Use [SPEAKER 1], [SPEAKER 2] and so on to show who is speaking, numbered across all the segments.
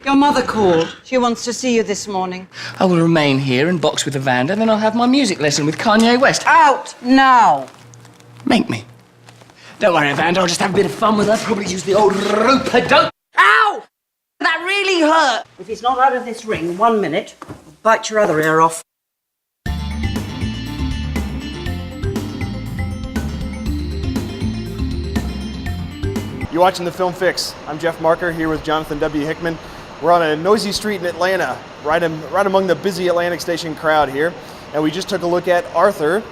[SPEAKER 1] Your mother called. She wants to see you this morning.
[SPEAKER 2] I will remain here and box with Evander, then I'll have my music lesson with Kanye West.
[SPEAKER 1] Out now!
[SPEAKER 2] Make me. Don't worry, Evander, I'll just have a bit of fun with her. Probably use the old rope-a-dope.
[SPEAKER 1] Ow! That really hurt! If he's not out of this ring 1 minute, I'll bite your other ear off.
[SPEAKER 3] You're watching The Film Fix. I'm Jeff Marker here with Jonathan W. Hickman. We're on a noisy street in Atlanta, right among the busy Atlantic Station crowd here. And we just took a look at Arthur.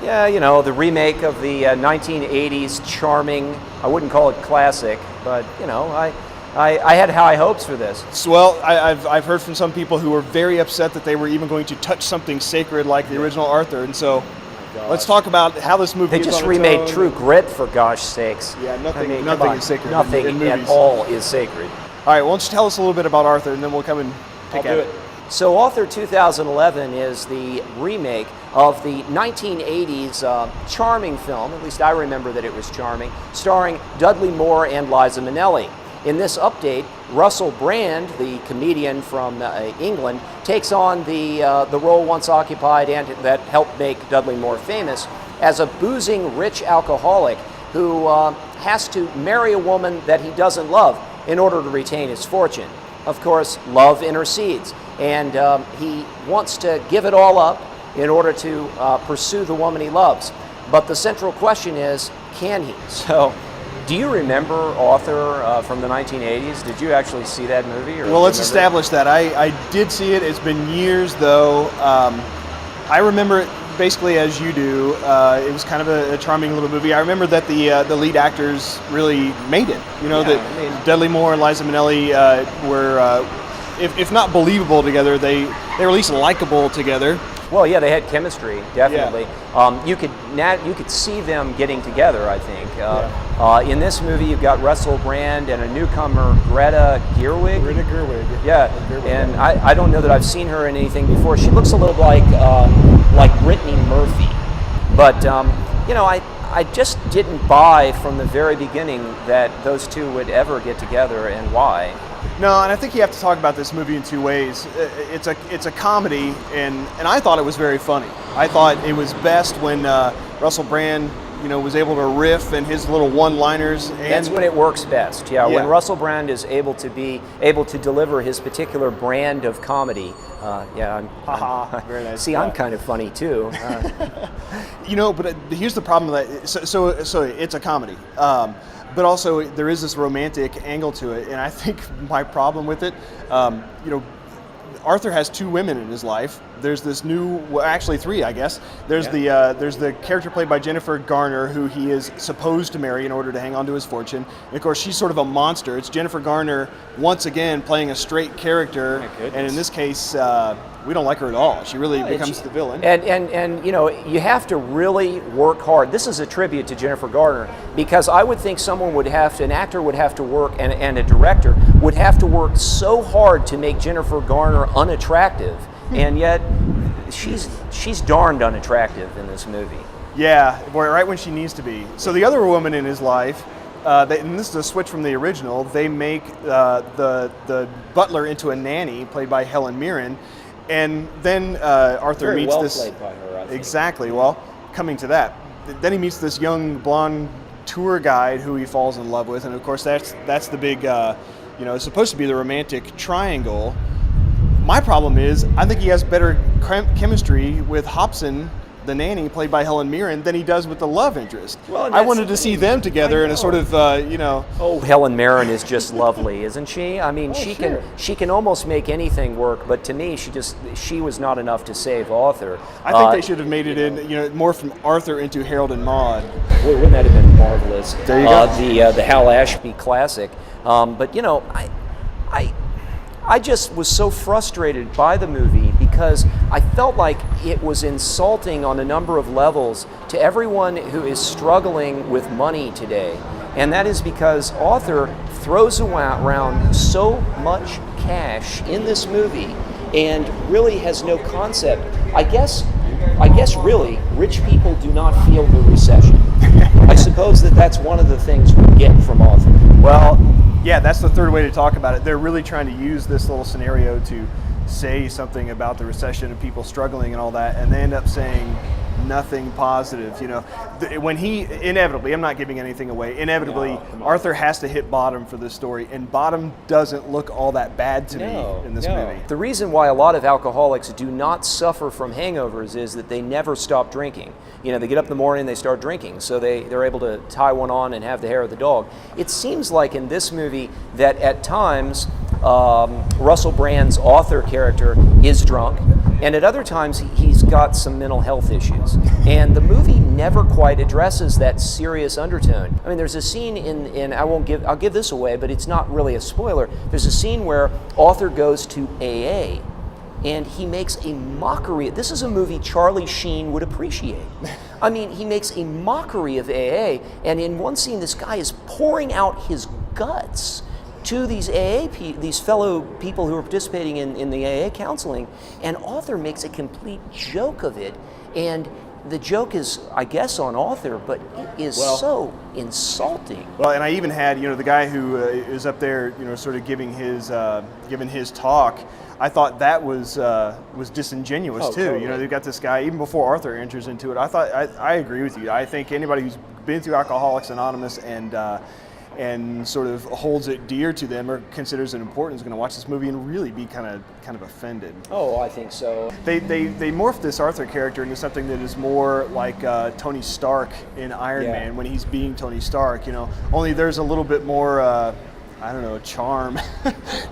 [SPEAKER 4] Yeah, you know, the remake of the 1980s charming, I wouldn't call it classic, but, you know, I had high hopes for this.
[SPEAKER 3] So, well, I've heard from some people who were very upset that they were even going to touch something sacred like the original Arthur. And so let's talk about how this movie
[SPEAKER 4] They
[SPEAKER 3] is
[SPEAKER 4] just
[SPEAKER 3] on its
[SPEAKER 4] remade
[SPEAKER 3] own.
[SPEAKER 4] True Grit, for gosh sakes.
[SPEAKER 3] Yeah, nothing
[SPEAKER 4] I mean,
[SPEAKER 3] is sacred.
[SPEAKER 4] Nothing
[SPEAKER 3] in
[SPEAKER 4] at
[SPEAKER 3] movies.
[SPEAKER 4] all is sacred.
[SPEAKER 3] All right, well, why don't you tell us a little bit about Arthur, and then we'll come and pick at it.
[SPEAKER 4] So Arthur 2011 is the remake of the 1980s charming film, at least I remember that it was charming, starring Dudley Moore and Liza Minnelli. In this update, Russell Brand, the comedian from England, takes on the role once occupied and that helped make Dudley Moore famous as a boozing rich alcoholic who has to marry a woman that he doesn't love in order to retain his fortune. Of course, love intercedes, and he wants to give it all up in order to pursue the woman he loves. But the central question is, can he? So, do you remember Arthur from the 1980s? Did you actually see that movie? Or
[SPEAKER 3] Well, let's establish that. I did see it. It's been years, though. I remember it basically as you do. It was kind of a charming little movie. I remember that the lead actors really made it. You know, that Dudley Moore and Liza Minnelli were, if not believable together, they were at least likable together.
[SPEAKER 4] Well, yeah, they had chemistry, definitely. Yeah. You could see them getting together, I think. In this movie, you've got Russell Brand and a newcomer, Greta Gerwig.
[SPEAKER 3] Greta Gerwig.
[SPEAKER 4] Yeah, and I don't know that I've seen her in anything before. She looks a little like Brittany Murphy. But, you know, I just didn't buy from the very beginning that those two would ever get together, and why.
[SPEAKER 3] No, and I think you have to talk about this movie in two ways. It's a comedy, and I thought it was very funny. I thought it was best when Russell Brand, you know, was able to riff and his little one-liners.
[SPEAKER 4] That's when it works best. Yeah, when Russell Brand is able to deliver his particular brand of comedy.
[SPEAKER 3] Very nice.
[SPEAKER 4] See, I'm kind of funny too.
[SPEAKER 3] You know, but here's the problem with that. So it's a comedy. But also, there is this romantic angle to it, and I think my problem with it, you know, Arthur has two women in his life. There's this new, well, actually three, I guess. There's the character played by Jennifer Garner, who he is supposed to marry in order to hang on to his fortune. And of course, she's sort of a monster. It's Jennifer Garner once again playing a straight character, and in this case, we don't like her at all. She really becomes the villain.
[SPEAKER 4] And you know, you have to really work hard. This is a tribute to Jennifer Garner, because I would think an actor would have to work, and a director would have to work so hard to make Jennifer Garner unattractive, and yet she's darned unattractive in this movie.
[SPEAKER 3] Yeah, boy, right when she needs to be. So the other woman in his life, and this is a switch from the original, they make the butler into a nanny, played by Helen Mirren. And then Arthur
[SPEAKER 4] Very
[SPEAKER 3] meets
[SPEAKER 4] well
[SPEAKER 3] this.
[SPEAKER 4] played by her, I think.
[SPEAKER 3] Exactly. Well, coming to that, then he meets this young blonde tour guide who he falls in love with, and of course that's the big, you know, it's supposed to be the romantic triangle. My problem is, I think he has better chemistry with Hobson, the nanny, played by Helen Mirren, than he does with the love interest.
[SPEAKER 4] Well,
[SPEAKER 3] I wanted to see them together in a sort of, you know.
[SPEAKER 4] Oh, Helen Mirren is just lovely, isn't she? I mean, she can almost make anything work, but to me, she was not enough to save Arthur.
[SPEAKER 3] I think they should have made it in, you know, more from Arthur into Harold and Maude.
[SPEAKER 4] Well, wouldn't that have been marvelous?
[SPEAKER 3] There you go.
[SPEAKER 4] The Hal Ashby classic. But you know, I just was so frustrated by the movie because I felt like it was insulting on a number of levels to everyone who is struggling with money today. And that is because Arthur throws around so much cash in this movie and really has no concept. I guess really, rich people do not feel the recession. I suppose that's one of the things we get from Arthur.
[SPEAKER 3] Well, Yeah, that's the third way to talk about it. They're really trying to use this little scenario to say something about the recession and people struggling and all that, and they end up saying nothing positive. You know, when he inevitably, I'm not giving anything away, inevitably Arthur has to hit bottom for this story, and bottom doesn't look all that bad to me in this movie.
[SPEAKER 4] The reason why a lot of alcoholics do not suffer from hangovers is that they never stop drinking. You know, they get up in the morning and they start drinking, so they're able to tie one on and have the hair of the dog. It seems like in this movie that at times Russell Brand's author character is drunk, and at other times he's got some mental health issues. And the movie never quite addresses that serious undertone. I mean, there's a scene in I'll give this away, but it's not really a spoiler. There's a scene where Arthur goes to AA, and he makes a mockery. This is a movie Charlie Sheen would appreciate. I mean, he makes a mockery of AA, and in one scene, this guy is pouring out his guts to these these fellow people who are participating in the AA counseling, and Arthur makes a complete joke of it, and the joke is, I guess, on Arthur, but it is so insulting.
[SPEAKER 3] Well, and I even had, you know, the guy who is up there, you know, sort of giving his talk. I thought that was disingenuous too.
[SPEAKER 4] Totally.
[SPEAKER 3] You know, they've got this guy even before Arthur enters into it. I agree with you. I think anybody who's been through Alcoholics Anonymous and sort of holds it dear to them or considers it important is going to watch this movie and really be kind of offended.
[SPEAKER 4] Oh, I think so.
[SPEAKER 3] They morphed this Arthur character into something that is more like Tony Stark in Iron Man when he's being Tony Stark. You know, only there's a little bit more. I don't know, charm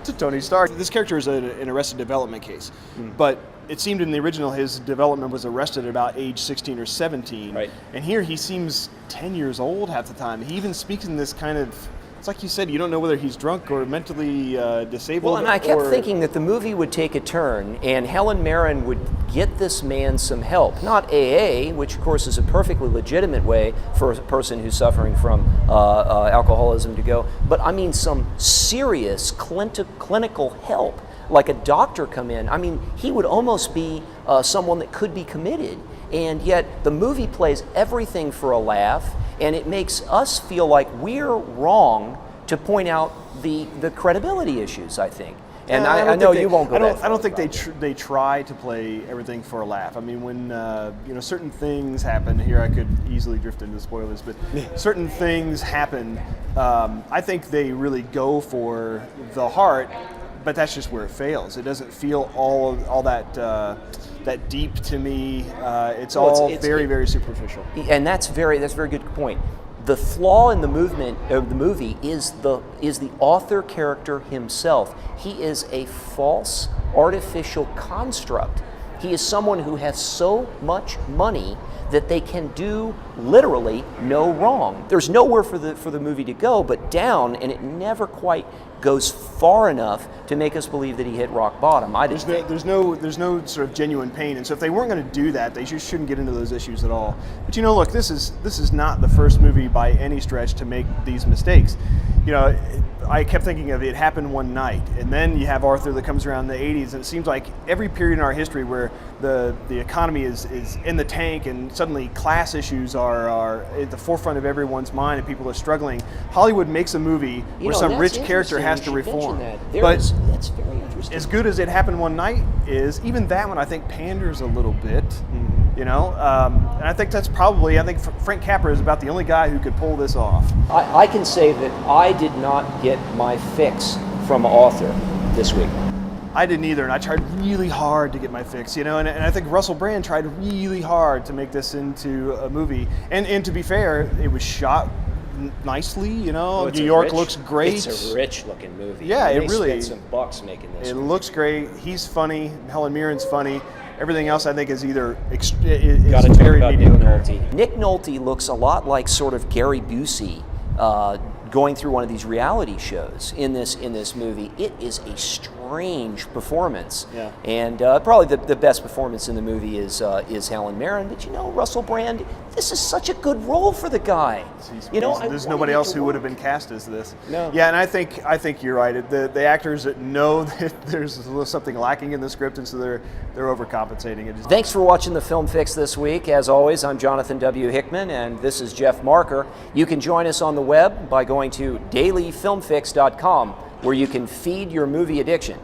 [SPEAKER 3] to Tony Stark. This character is an Arrested Development case, but it seemed in the original his development was arrested at about age 16 or 17.
[SPEAKER 4] Right.
[SPEAKER 3] And here he seems 10 years old half the time. He even speaks in this kind of, it's like you said, you don't know whether he's drunk or mentally disabled.
[SPEAKER 4] Well, and I kept thinking that the movie would take a turn and Helen Mirren would get this man some help. Not AA, which of course is a perfectly legitimate way for a person who's suffering from alcoholism to go, but I mean some serious clinical help, like a doctor come in. I mean, he would almost be someone that could be committed, and yet the movie plays everything for a laugh, and it makes us feel like we're wrong to point out the credibility issues, I think. And I know you won't go that far.
[SPEAKER 3] I don't think they try to play everything for a laugh. I mean, when you know, certain things happen here, I could easily drift into spoilers, but certain things happen. I think they really go for the heart, but that's just where it fails. It doesn't feel all that deep to me. It's very superficial.
[SPEAKER 4] And that's a very good point. The flaw in the movement of the movie is the author character himself. He is a false, artificial construct. He is someone who has so much money that they can do literally no wrong. There's nowhere for the movie to go but down, and it never quite goes far enough to make us believe that he hit rock bottom.
[SPEAKER 3] There's no sort of genuine pain, and so if they weren't going to do that, they just shouldn't get into those issues at all. But you know, look, this is not the first movie by any stretch to make these mistakes. You know, I kept thinking of It Happened One Night, and then you have Arthur that comes around in the 80s, and it seems like every period in our history where the economy is in the tank and suddenly class issues are at the forefront of everyone's mind and people are struggling, Hollywood makes a movie where some rich character has to reform.
[SPEAKER 4] That's very interesting.
[SPEAKER 3] As good as It Happened One Night is, even that one I think panders a little bit. You know, and I think Frank Capra is about the only guy who could pull this off.
[SPEAKER 4] I can say that I did not get my fix from Arthur this week.
[SPEAKER 3] I didn't either, and I tried really hard to get my fix, you know, and I think Russell Brand tried really hard to make this into a movie. And to be fair, it was shot nicely, you know. New York looks great.
[SPEAKER 4] It's a rich looking movie.
[SPEAKER 3] Yeah,
[SPEAKER 4] they
[SPEAKER 3] it really
[SPEAKER 4] spent some bucks making this.
[SPEAKER 3] It
[SPEAKER 4] movie.
[SPEAKER 3] looks great. He's funny. Helen Mirren's funny. Everything else, I think, is either
[SPEAKER 4] Gotta
[SPEAKER 3] very
[SPEAKER 4] talk about
[SPEAKER 3] mediocre.
[SPEAKER 4] Nick Nolte looks a lot like sort of Gary Busey going through one of these reality shows in this movie. It is a strange performance, and probably the best performance in the movie is Helen Mirren. But you know, Russell Brand, this is such a good role for the guy.
[SPEAKER 3] There's nobody else who would have been cast as this.
[SPEAKER 4] No.
[SPEAKER 3] Yeah, and I think you're right. The actors that know that there's something lacking in the script, and so they're overcompensating.
[SPEAKER 4] Thanks for watching the Film Fix this week. As always, I'm Jonathan W. Hickman, and this is Jeff Marker. You can join us on the web by going going to dailyfilmfix.com, where you can feed your movie addiction.